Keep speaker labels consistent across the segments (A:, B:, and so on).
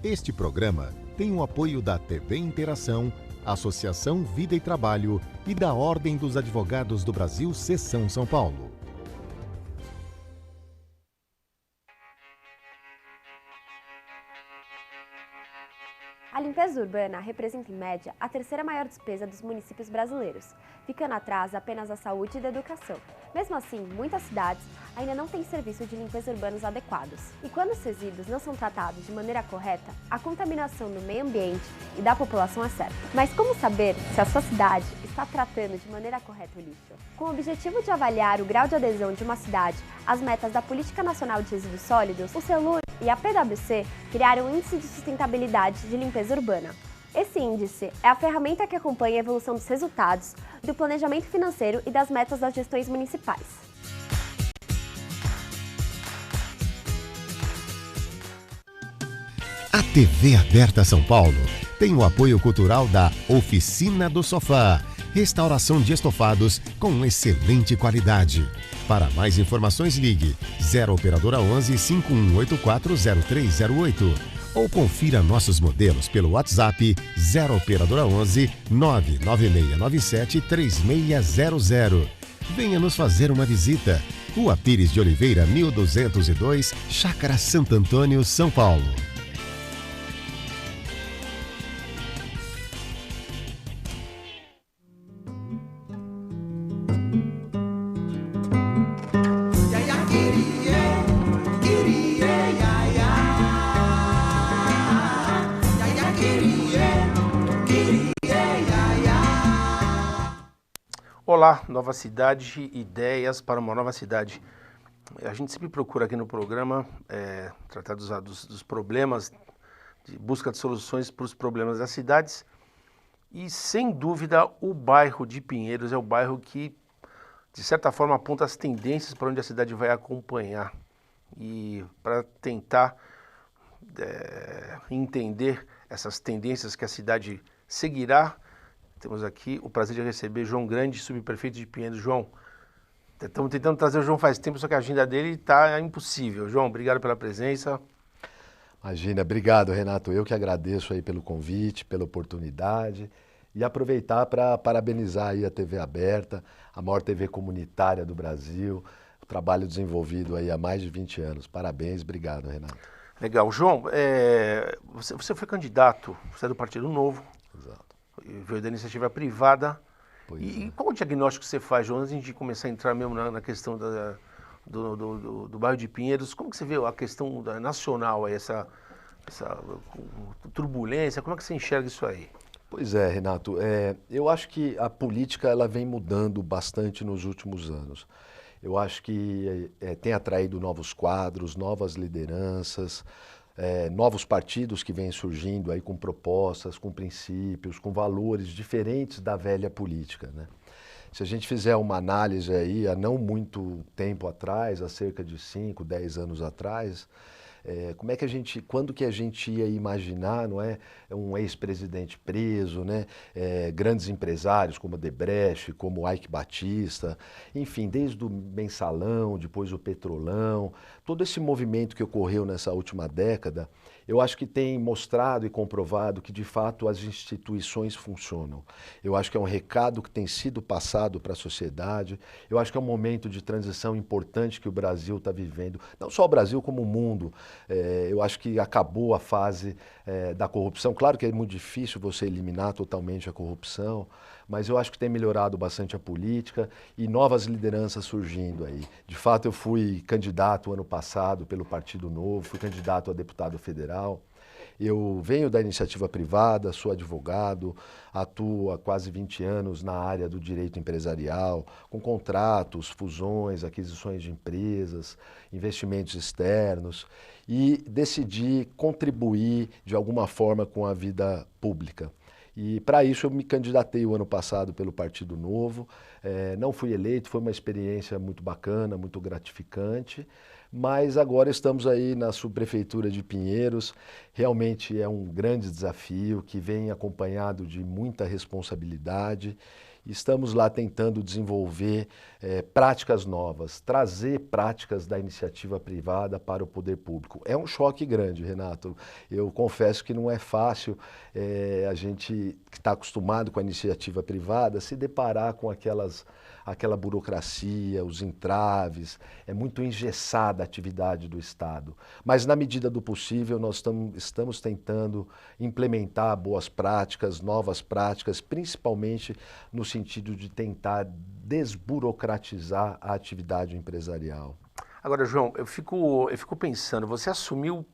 A: Este programa tem o apoio da TV Interação, Associação Vida e Trabalho e da Ordem dos Advogados do Brasil, Seção São Paulo.
B: A limpeza urbana representa, em média, a terceira maior despesa dos municípios brasileiros, ficando atrás apenas da saúde e da educação. Mesmo assim, muitas cidades ainda não têm serviço de limpeza urbanos adequados. E quando os resíduos não são tratados de maneira correta, a contaminação do meio ambiente e da população é certa. Mas como saber se a sua cidade está tratando de maneira correta o lixo? Com o objetivo de avaliar o grau de adesão de uma cidade às metas da Política Nacional de Resíduos Sólidos, o CELUR e a PwC criaram o Índice de Sustentabilidade de Limpeza Urbana. Esse índice é a ferramenta que acompanha a evolução dos resultados, do planejamento financeiro e das metas das gestões municipais.
A: A TV Aberta São Paulo tem o apoio cultural da Oficina do Sofá, restauração de estofados com excelente qualidade. Para mais informações, ligue 0 Operadora 11 5184 0308 ou confira nossos modelos pelo WhatsApp 0 Operadora 11 99697 3600. Venha nos fazer uma visita. Rua Pires de Oliveira, 1202, Chácara Santo Antônio, São Paulo.
C: Olá, nova cidade, ideias para uma nova cidade. A gente sempre procura aqui no programa tratar dos problemas, de busca de soluções para os problemas das cidades. E, sem dúvida, o bairro de Pinheiros é o bairro que, de certa forma, aponta as tendências para onde a cidade vai acompanhar. E para tentar entender essas tendências que a cidade seguirá, temos aqui o prazer de receber João Grande, subprefeito de Pinheiros. João, estamos tentando trazer o João faz tempo, só que a agenda dele está impossível. João, obrigado pela presença.
D: Imagina, obrigado, Renato. Eu que agradeço aí pelo convite, pela oportunidade e aproveitar para parabenizar aí a TV Aberta, a maior TV comunitária do Brasil, o trabalho desenvolvido aí há mais de 20 anos. Parabéns, obrigado, Renato.
C: Legal. João, você foi candidato, você é do Partido Novo.
D: Exato.
C: Veio da iniciativa privada.
D: E
C: qual o diagnóstico que você faz, João, antes de começar a entrar mesmo na questão do bairro de Pinheiros? Como que você vê a questão nacional, aí, essa turbulência? Como é que você enxerga isso aí?
D: Pois é, Renato. Eu acho que a política ela vem mudando bastante nos últimos anos. Eu acho que tem atraído novos quadros, novas lideranças, novos partidos que vêm surgindo aí com propostas, com princípios, com valores diferentes da velha política, né? Se a gente fizer uma análise aí, há não muito tempo atrás, há cerca de 5, 10 anos atrás, quando que a gente ia imaginar, não é, um ex-presidente preso, né, grandes empresários como Odebrecht, como Eike Batista, enfim, desde o Mensalão, depois o Petrolão, todo esse movimento que ocorreu nessa última década, eu acho que tem mostrado e comprovado que, de fato, as instituições funcionam. Eu acho que é um recado que tem sido passado para a sociedade. Eu acho que é um momento de transição importante que o Brasil está vivendo. Não só o Brasil, como o mundo. Eu acho que acabou a fase da corrupção. Claro que é muito difícil você eliminar totalmente a corrupção, mas eu acho que tem melhorado bastante a política e novas lideranças surgindo aí. De fato, eu fui candidato ano passado pelo Partido Novo, fui candidato a deputado federal. Eu venho da iniciativa privada, sou advogado, atuo há quase 20 anos na área do direito empresarial, com contratos, fusões, aquisições de empresas, investimentos externos, e decidi contribuir de alguma forma com a vida pública. E para isso eu me candidatei o ano passado pelo Partido Novo, não fui eleito, foi uma experiência muito bacana, muito gratificante, mas agora estamos aí na subprefeitura de Pinheiros. Realmente é um grande desafio que vem acompanhado de muita responsabilidade Estamos lá tentando desenvolver práticas novas, trazer práticas da iniciativa privada para o poder público. É um choque grande, Renato. Eu confesso que não é fácil a gente que está acostumado com a iniciativa privada se deparar com aquela burocracia, os entraves, é muito engessada a atividade do Estado. Mas, na medida do possível, nós estamos tentando implementar boas práticas, novas práticas, principalmente no sentido de tentar desburocratizar a atividade empresarial.
C: Agora, João, eu fico pensando, você assumiu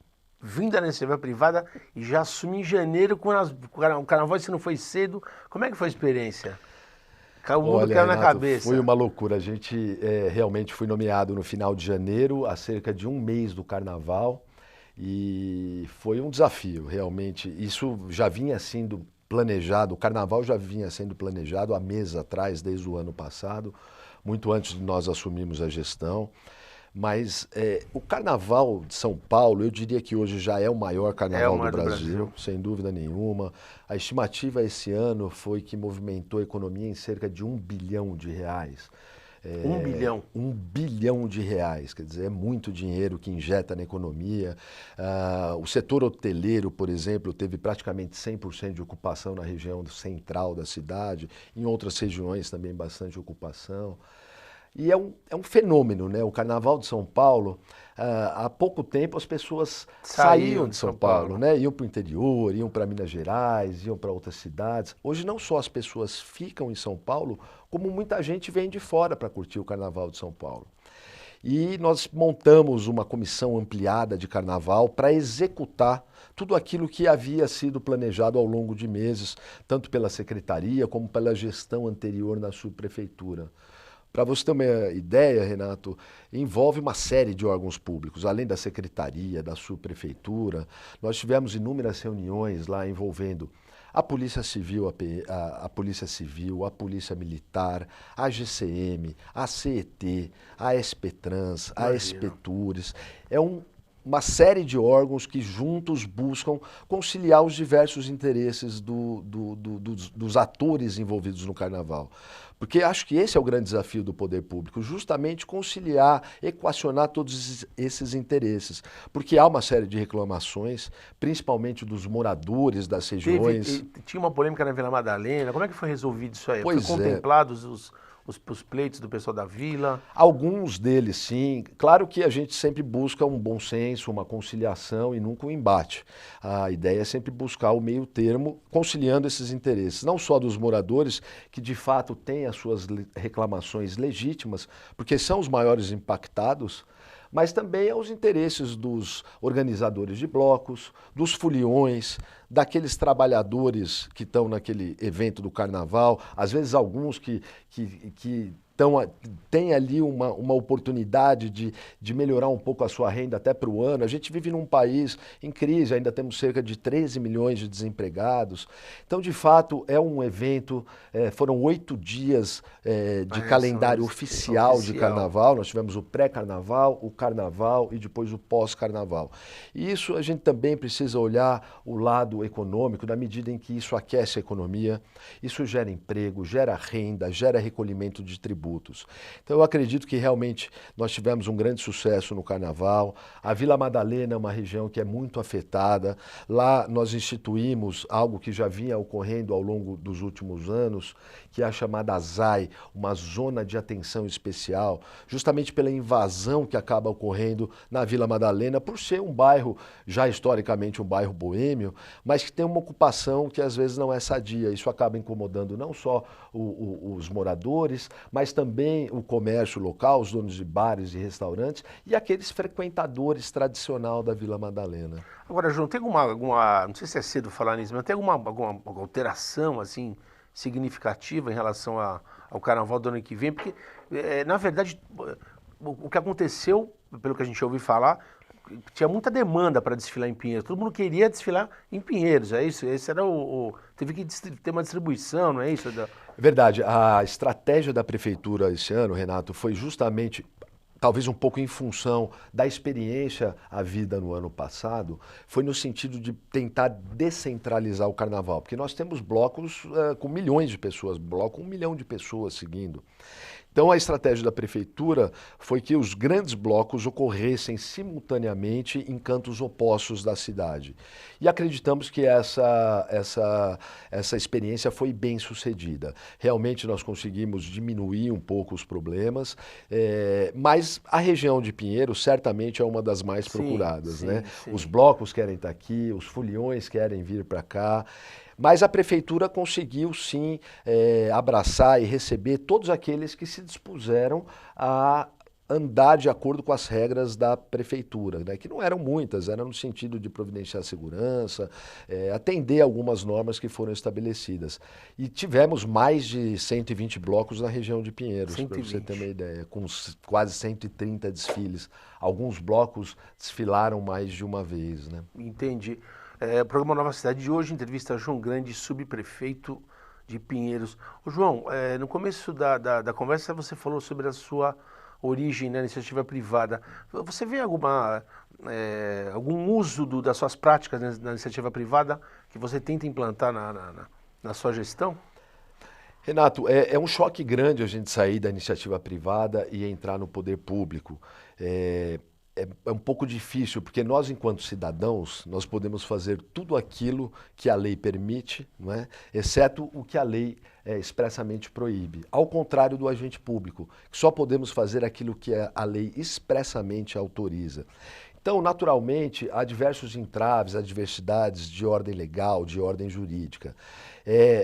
C: vindo da iniciativa privada e já assumiu em janeiro, quando o carnaval, se não foi cedo, como é que foi a experiência? O mundo caiu na cabeça.
D: Foi uma loucura. A gente realmente foi nomeado no final de janeiro, há cerca de um mês do carnaval, e foi um desafio, realmente. Isso já vinha sendo planejado, o carnaval já vinha sendo planejado há meses atrás, desde o ano passado, muito antes de nós assumirmos a gestão. Mas o Carnaval de São Paulo, eu diria que hoje já é o maior carnaval do Brasil, sem dúvida nenhuma. A estimativa esse ano foi que movimentou a economia em cerca de R$1 bilhão.
C: 1 bilhão?
D: R$1 bilhão, quer dizer, é muito dinheiro que injeta na economia. O setor hoteleiro, por exemplo, teve praticamente 100% de ocupação na região central da cidade, em outras regiões também bastante ocupação. E é um fenômeno, né? O Carnaval de São Paulo, há pouco tempo as pessoas saíam de São Paulo, né? Iam para o interior, iam para Minas Gerais, iam para outras cidades. Hoje não só as pessoas ficam em São Paulo, como muita gente vem de fora para curtir o Carnaval de São Paulo. E nós montamos uma comissão ampliada de Carnaval para executar tudo aquilo que havia sido planejado ao longo de meses, tanto pela Secretaria como pela gestão anterior na subprefeitura. Para você ter uma ideia, Renato, envolve uma série de órgãos públicos, além da Secretaria, da Subprefeitura. Nós tivemos inúmeras reuniões lá envolvendo a Polícia Civil, a Polícia Civil, a Polícia Militar, a GCM, a CET, a SPTrans, a SPTures. É uma série de órgãos que juntos buscam conciliar os diversos interesses dos atores envolvidos no Carnaval. Porque acho que esse é o grande desafio do poder público, justamente conciliar, equacionar todos esses interesses. Porque há uma série de reclamações, principalmente dos moradores das regiões.
C: Tinha uma polêmica na Vila Madalena, como é que foi resolvido isso aí?
D: Pois
C: foi contemplados os pleitos do pessoal da vila?
D: Alguns deles, sim. Claro que a gente sempre busca um bom senso, uma conciliação e nunca um embate. A ideia é sempre buscar o meio termo, conciliando esses interesses, não só dos moradores, que de fato têm as suas reclamações legítimas, porque são os maiores impactados, mas também aos interesses dos organizadores de blocos, dos foliões, daqueles trabalhadores que estão naquele evento do carnaval, às vezes alguns que tem ali uma oportunidade de melhorar um pouco a sua renda até para o ano. A gente vive num país em crise, ainda temos cerca de 13 milhões de desempregados. Então, de fato, é um evento, foram 8 dias de calendário oficial de carnaval. Nós tivemos o pré-carnaval, o carnaval e depois o pós-carnaval. E isso a gente também precisa olhar o lado econômico, na medida em que isso aquece a economia, isso gera emprego, gera renda, gera recolhimento de tributos. Então eu acredito que realmente nós tivemos um grande sucesso no Carnaval. A Vila Madalena é uma região que é muito afetada. Lá nós instituímos algo que já vinha ocorrendo ao longo dos últimos anos, que é a chamada ZAI, uma Zona de Atenção Especial, justamente pela invasão que acaba ocorrendo na Vila Madalena, por ser um bairro, já historicamente um bairro boêmio, mas que tem uma ocupação que às vezes não é sadia. Isso acaba incomodando não só os moradores, mas também o comércio local, os donos de bares e restaurantes e aqueles frequentadores tradicional da Vila Madalena.
C: Agora, João, tem alguma, não sei se é cedo falar nisso, mas tem alguma alteração assim significativa em relação ao Carnaval do ano que vem? Porque, na verdade, o que aconteceu, pelo que a gente ouviu falar, tinha muita demanda para desfilar em Pinheiros. Todo mundo queria desfilar em Pinheiros, é isso? Esse era teve que ter uma distribuição, não é isso?
D: Verdade. A estratégia da prefeitura esse ano, Renato, foi justamente talvez um pouco em função da experiência a vida no ano passado, foi no sentido de tentar descentralizar o carnaval, porque nós temos blocos com milhões de pessoas, bloco com 1 milhão de pessoas seguindo. Então a estratégia da prefeitura foi que os grandes blocos ocorressem simultaneamente em cantos opostos da cidade. E acreditamos que essa experiência foi bem sucedida. Realmente nós conseguimos diminuir um pouco os problemas, mas a região de Pinheiros certamente é uma das mais procuradas, né?
C: Sim.
D: Os blocos querem estar aqui, os foliões querem vir para cá. Mas a prefeitura conseguiu sim abraçar e receber todos aqueles que se dispuseram a andar de acordo com as regras da prefeitura, né? Que não eram muitas, era no sentido de providenciar segurança, atender algumas normas que foram estabelecidas. E tivemos mais de 120 blocos na região de Pinheiros, para você ter uma ideia, com quase 130 desfiles. Alguns blocos desfilaram mais de uma vez, né?
C: Entendi. O programa Nova Cidade de hoje entrevista João Grande, subprefeito de Pinheiros. Ô, João, no começo da conversa você falou sobre a sua origem na iniciativa privada. Você vê algum uso das suas práticas na iniciativa privada que você tenta implantar na sua gestão?
D: Renato, é um choque grande a gente sair da iniciativa privada e entrar no poder público. É um pouco difícil, porque nós, enquanto cidadãos, nós podemos fazer tudo aquilo que a lei permite, não é? Exceto o que a lei expressamente proíbe. Ao contrário do agente público, que só podemos fazer aquilo que a lei expressamente autoriza. Então, naturalmente, há diversos entraves, adversidades de ordem legal, de ordem jurídica.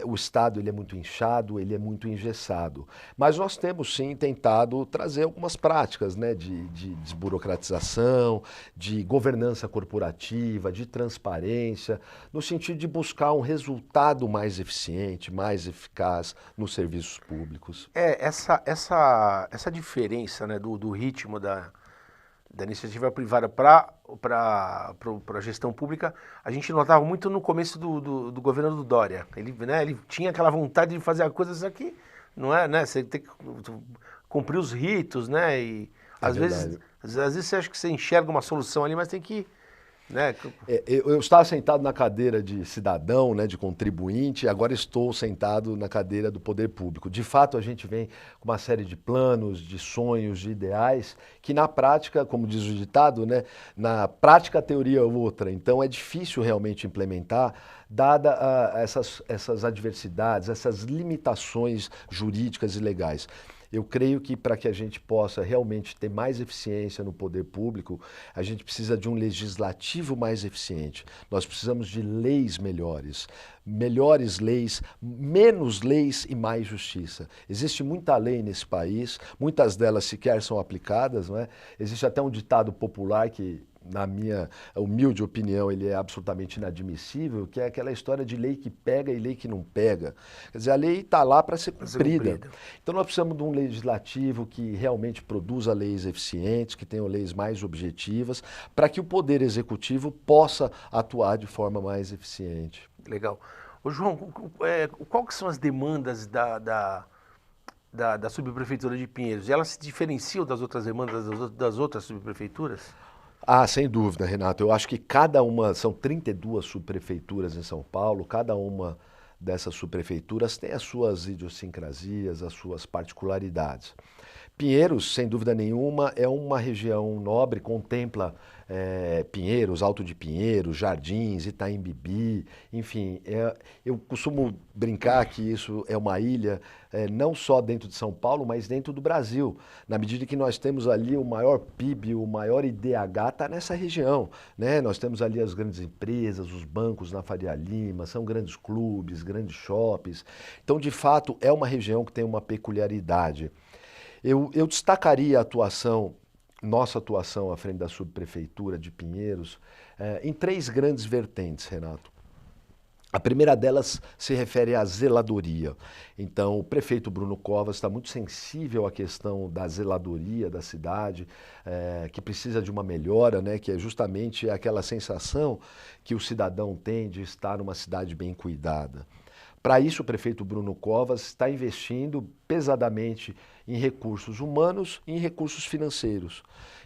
D: O Estado ele é muito inchado, ele é muito engessado. Mas nós temos, sim, tentado trazer algumas práticas, né, de desburocratização, de governança corporativa, de transparência, no sentido de buscar um resultado mais eficiente, mais eficaz nos serviços públicos.
C: Essa diferença, né, do ritmo da iniciativa privada para a gestão pública, a gente notava muito no começo do governo do Dória. Ele tinha aquela vontade de fazer as coisas aqui, não é, né? Você tem que cumprir os ritos, né? E às vezes você acha que você enxerga uma solução ali, mas tem que, né?
D: Eu estava sentado na cadeira de cidadão, né, de contribuinte, e agora estou sentado na cadeira do poder público. De fato, a gente vem com uma série de planos, de sonhos, de ideais, que na prática, como diz o ditado, né, na prática a teoria é outra. Então é difícil realmente implementar, dada essas adversidades, essas limitações jurídicas e legais. Eu creio que para que a gente possa realmente ter mais eficiência no poder público, a gente precisa de um legislativo mais eficiente. Nós precisamos de leis melhores leis, menos leis e mais justiça. Existe muita lei nesse país, muitas delas sequer são aplicadas, não é? Existe até um ditado popular que, na minha humilde opinião, ele é absolutamente inadmissível, que é aquela história de lei que pega e lei que não pega. Quer dizer, a lei está lá para ser cumprida. Então nós precisamos de um legislativo que realmente produza leis eficientes, que tenham leis mais objetivas, para que o Poder Executivo possa atuar de forma mais eficiente.
C: Legal. Ô, João, qual que são as demandas da subprefeitura de Pinheiros? Elas se diferenciam das outras demandas das outras subprefeituras?
D: Ah, sem dúvida, Renato. Eu acho que cada uma, são 32 subprefeituras em São Paulo, cada uma dessas subprefeituras tem as suas idiosincrasias, as suas particularidades. Pinheiros, sem dúvida nenhuma, é uma região nobre, contempla Pinheiros, Alto de Pinheiros, Jardins, Itaim Bibi, enfim, eu costumo brincar que isso é uma ilha não só dentro de São Paulo, mas dentro do Brasil, na medida que nós temos ali o maior PIB, o maior IDH está nessa região, né? Nós temos ali as grandes empresas, os bancos na Faria Lima, são grandes clubes, grandes shoppings, então de fato é uma região que tem uma peculiaridade. Eu destacaria nossa atuação à frente da subprefeitura de Pinheiros em 3 grandes vertentes, Renato. A primeira delas se refere à zeladoria. Então, o prefeito Bruno Covas está muito sensível à questão da zeladoria da cidade, que precisa de uma melhora, né, que é justamente aquela sensação que o cidadão tem de estar numa cidade bem cuidada. Para isso, o prefeito Bruno Covas está investindo pesadamente em recursos humanos e em recursos financeiros.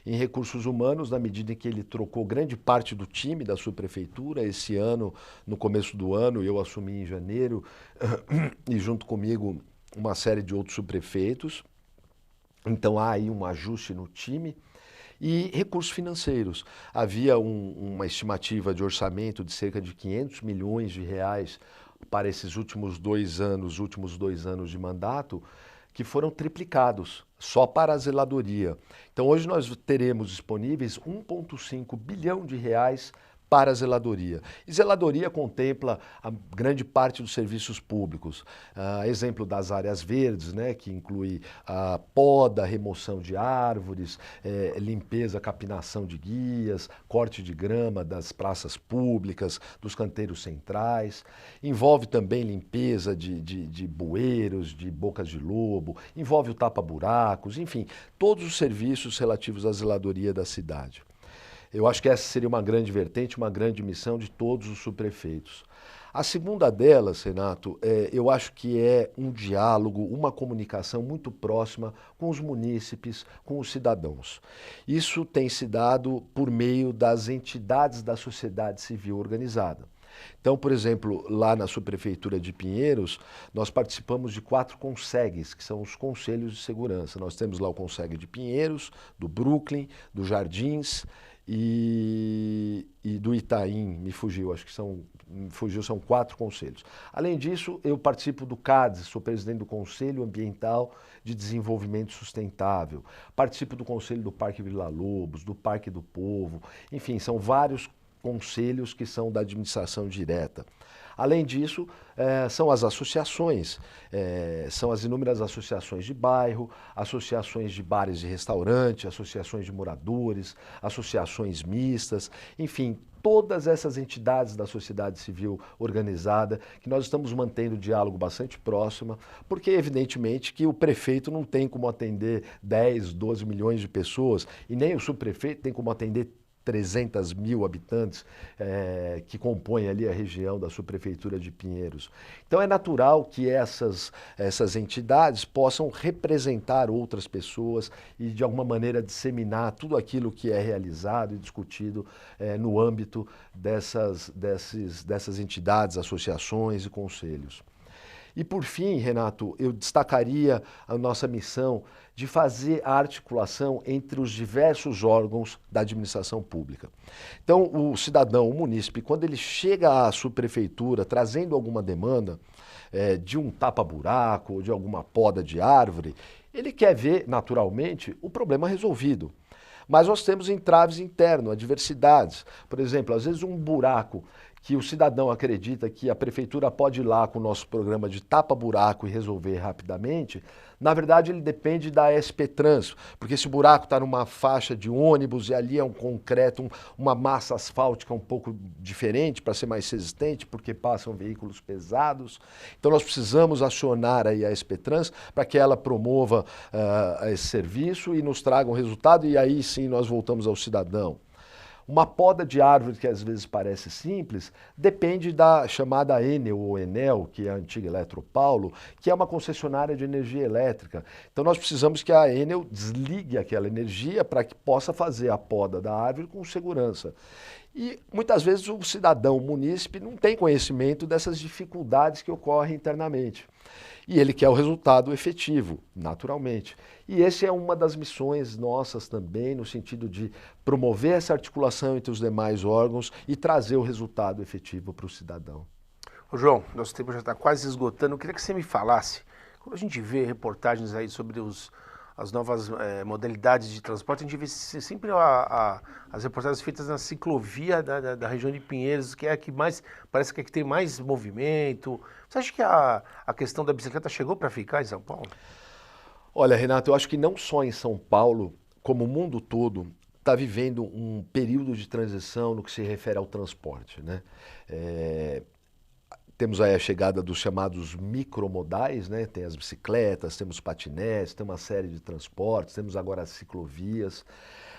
D: Em recursos humanos, na medida em que ele trocou grande parte do time da subprefeitura. Esse ano, no começo do ano, eu assumi em janeiro e junto comigo uma série de outros subprefeitos. Então há aí um ajuste no time. E recursos financeiros. Havia uma estimativa de orçamento de cerca de 500 milhões de reais para esses últimos 2 anos de mandato, que foram triplicados só para a zeladoria. Então hoje nós teremos disponíveis 1,5 bilhão de reais para a zeladoria. E zeladoria contempla a grande parte dos serviços públicos. Exemplo das áreas verdes, né, que inclui a poda, remoção de árvores, limpeza, capinação de guias, corte de grama das praças públicas, dos canteiros centrais. Envolve também limpeza de bueiros, de bocas de lobo, envolve o tapa-buracos, enfim, todos os serviços relativos à zeladoria da cidade. Eu acho que essa seria uma grande vertente, uma grande missão de todos os subprefeitos. A segunda delas, Renato, eu acho que é um diálogo, uma comunicação muito próxima com os munícipes, com os cidadãos. Isso tem se dado por meio das entidades da sociedade civil organizada. Então, por exemplo, lá na subprefeitura de Pinheiros, nós participamos de 4 consegues, que são os conselhos de segurança. Nós temos lá o Conselho de Pinheiros, do Brooklyn, do Jardins e do Itaim, são 4 conselhos. Além disso, eu participo do CADES, sou presidente do Conselho Ambiental de Desenvolvimento Sustentável, participo do Conselho do Parque Vila Lobos, do Parque do Povo, enfim, são vários conselhos que são da administração direta. Além disso, são as associações, são as inúmeras associações de bairro, associações de bares e restaurantes, associações de moradores, associações mistas, enfim, todas essas entidades da sociedade civil organizada, que nós estamos mantendo um diálogo bastante próximo, porque evidentemente que o prefeito não tem como atender 10, 12 milhões de pessoas, e nem o subprefeito tem como atender 300 mil habitantes que compõem ali a região da subprefeitura de Pinheiros. Então é natural que essas entidades possam representar outras pessoas e de alguma maneira disseminar tudo aquilo que é realizado e discutido no âmbito dessas entidades, associações e conselhos. E por fim, Renato, eu destacaria a nossa missão de fazer a articulação entre os diversos órgãos da administração pública. Então, o cidadão, o munícipe, quando ele chega à subprefeitura trazendo alguma demanda de um tapa-buraco ou de alguma poda de árvore, ele quer ver, naturalmente, o problema resolvido. Mas nós temos entraves internos, adversidades. Por exemplo, às vezes um buraco que o cidadão acredita que a prefeitura pode ir lá com o nosso programa de tapa-buraco e resolver rapidamente, na verdade ele depende da SP Trans, porque esse buraco está numa faixa de ônibus e ali é um concreto, uma massa asfáltica um pouco diferente para ser mais resistente, porque passam veículos pesados. Então nós precisamos acionar aí a SP Trans para que ela promova esse serviço e nos traga um resultado, e aí sim nós voltamos ao cidadão. Uma poda de árvore, que às vezes parece simples, depende da chamada Enel ou Enel, que é a antiga Eletropaulo, que é uma concessionária de energia elétrica. Então nós precisamos que a Enel desligue aquela energia para que possa fazer a poda da árvore com segurança. E muitas vezes o cidadão, o munícipe, não tem conhecimento dessas dificuldades que ocorrem internamente. E ele quer o resultado efetivo, naturalmente. E essa é uma das missões nossas também, no sentido de promover essa articulação entre os demais órgãos e trazer o resultado efetivo para o cidadão.
C: Ô João, nosso tempo já está quase esgotando. Eu queria que você me falasse, quando a gente vê reportagens aí sobre as novas modalidades de transporte, a gente vê sempre as reportagens feitas na ciclovia da região de Pinheiros, que é a que mais, parece que é a que tem mais movimento. Você acha que a questão da bicicleta chegou para ficar em São Paulo?
D: Olha, Renato, eu acho que não só em São Paulo, como o mundo todo, está vivendo um período de transição no que se refere ao transporte, né? Temos aí a chegada dos chamados micromodais, né? Tem as bicicletas, temos patinetes, tem uma série de transportes, temos agora as ciclovias.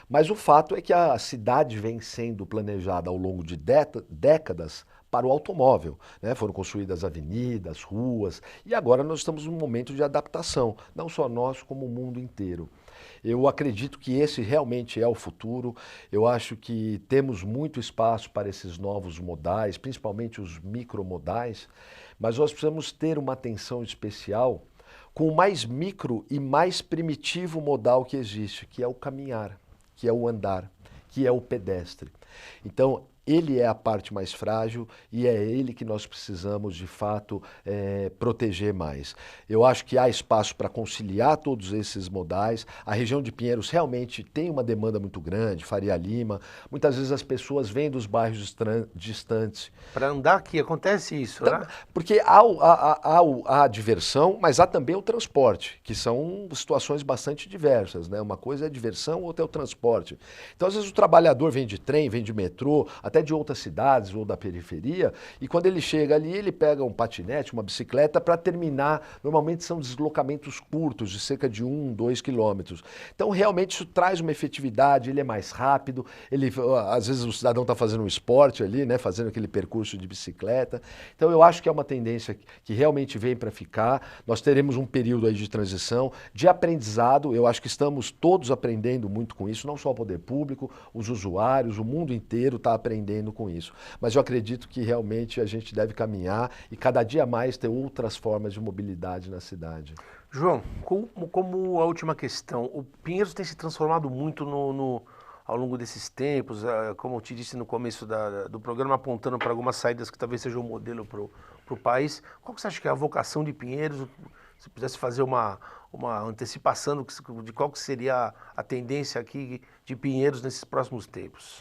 D: Mas o fato é que a cidade vem sendo planejada ao longo de décadas para o automóvel, né? Foram construídas avenidas, ruas, e agora nós estamos num momento de adaptação, não só nós, como o mundo inteiro. Eu acredito que esse realmente é o futuro. Eu acho que temos muito espaço para esses novos modais, principalmente os micromodais, mas nós precisamos ter uma atenção especial com o mais micro e mais primitivo modal que existe, que é o caminhar, que é o andar, que é o pedestre. Então, ele é a parte mais frágil e é ele que nós precisamos, de fato, proteger mais. Eu acho que há espaço para conciliar todos esses modais. A região de Pinheiros realmente tem uma demanda muito grande, Faria Lima. Muitas vezes as pessoas vêm dos bairros distantes.
C: Para andar aqui, acontece isso, né?
D: Porque há a diversão, mas há também o transporte, que são situações bastante diversas, né? Uma coisa é a diversão, outra é o transporte. Então, às vezes, o trabalhador vem de trem, vem de metrô, até de outras cidades ou da periferia, e quando ele chega ali, ele pega um patinete, uma bicicleta para terminar. Normalmente são deslocamentos curtos, de cerca de 1, 2 quilômetros. Então, realmente, isso traz uma efetividade, ele é mais rápido, às vezes o cidadão está fazendo um esporte ali, né, fazendo aquele percurso de bicicleta. Então, eu acho que é uma tendência que realmente vem para ficar. Nós teremos um período aí de transição, de aprendizado. Eu acho que estamos todos aprendendo muito com isso, não só o poder público, os usuários, o mundo inteiro está aprendendo com isso. Mas eu acredito que realmente a gente deve caminhar e cada dia mais ter outras formas de mobilidade na cidade.
C: João, como a última questão, o Pinheiros tem se transformado muito ao longo desses tempos, como eu te disse no começo do programa, apontando para algumas saídas que talvez sejam um modelo para o país. Qual que você acha que é a vocação de Pinheiros? Se pudesse fazer uma antecipação de qual que seria a tendência aqui de Pinheiros nesses próximos tempos?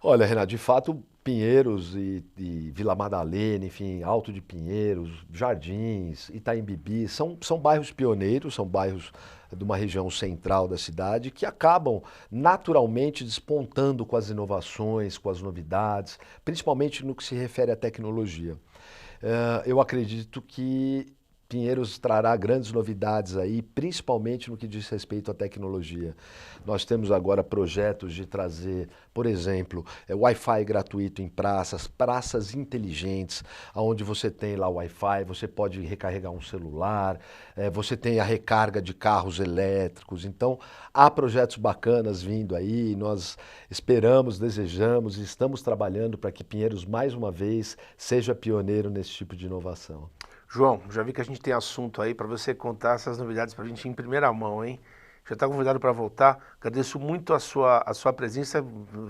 D: Olha, Renato, de fato, Pinheiros e Vila Madalena, enfim, Alto de Pinheiros, Jardins, Itaim Bibi, são bairros pioneiros, são bairros de uma região central da cidade que acabam naturalmente despontando com as inovações, com as novidades, principalmente no que se refere à tecnologia. Eu acredito que Pinheiros trará grandes novidades aí, principalmente no que diz respeito à tecnologia. Nós temos agora projetos de trazer, por exemplo, Wi-Fi gratuito em praças inteligentes, onde você tem lá Wi-Fi, você pode recarregar um celular, você tem a recarga de carros elétricos. Então, há projetos bacanas vindo aí, nós esperamos, desejamos e estamos trabalhando para que Pinheiros, mais uma vez, seja pioneiro nesse tipo de inovação.
C: João, já vi que a gente tem assunto aí para você contar essas novidades para a gente em primeira mão, hein? Já está convidado para voltar. Agradeço muito a sua presença.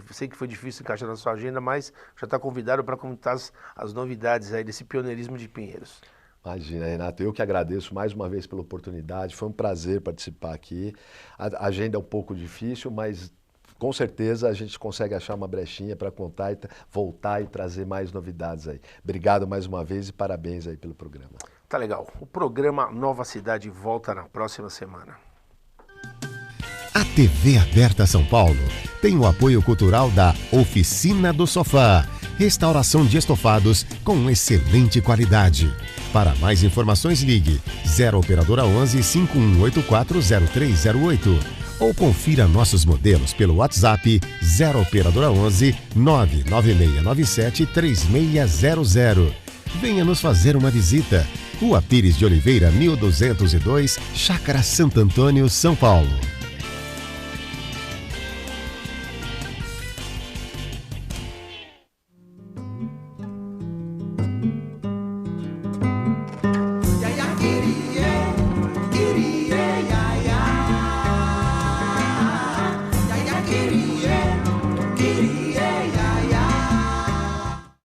C: Sei que foi difícil encaixar na sua agenda, mas já está convidado para contar as novidades aí desse pioneirismo de Pinheiros.
D: Imagina, Renato, eu que agradeço mais uma vez pela oportunidade. Foi um prazer participar aqui. A agenda é um pouco difícil, mas com certeza a gente consegue achar uma brechinha para contar e voltar e trazer mais novidades aí. Obrigado mais uma vez e parabéns aí pelo programa.
C: Tá legal. O programa Nova Cidade volta na próxima semana.
A: A TV Aberta São Paulo tem o apoio cultural da Oficina do Sofá, restauração de estofados com excelente qualidade. Para mais informações, ligue 0 operadora 11 5184 0308 ou confira nossos modelos pelo WhatsApp 0 operadora 11 99697 3600. Venha nos fazer uma visita. Rua Pires de Oliveira, 1202, Chácara Santo Antônio, São Paulo.